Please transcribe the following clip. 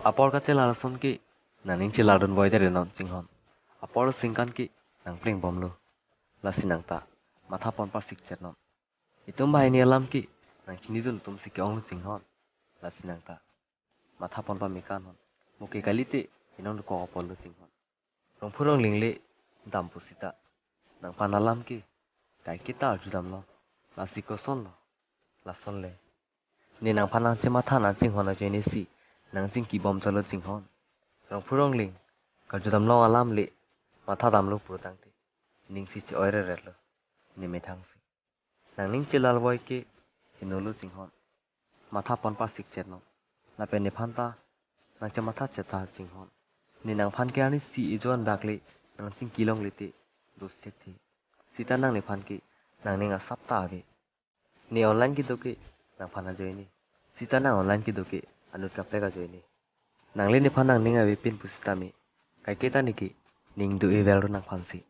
Apor ka cela son ki nang ning cela don boy dere non jinghon. Apor singkan ki nang pling bomlo. La sinang ta matha pon par sik chet non. Itum bai ni alam ki nang chini dun tum sik ong jinghon. La sinang ta matha pon pa mikan hon. Muke kalite inong ko apol lo jinghon. Rong phurong lingle dam pusita nang panalam ki kai kita judam lo. La siko son lo. La son le. Ni nang panang che matha na jinghon na jeni si nang jing ki bom chalo jinghon. Rong phurong ling kal judam lo alam le matha dam lo purutang te. Ning si che oire red lo. Ni me thang si. Nang ning che lal boy ke hinolo jinghon. Matha pon pa sik chet no. La pe ni phanta nang che matha che ta jinghon. Ni nang phan ke ani si ijon dak le nang jing kilong le te dos tek te. Sita nang ni phan ke nang ning a sap ta ke. Ni online ki doke nang phana joy ni. Sita nang online ki doke anut kapte ka joy ni. Nang le ni phan nang ning a wipin pusita me. Kai keta ni ke ning du e vel ro nang phan si.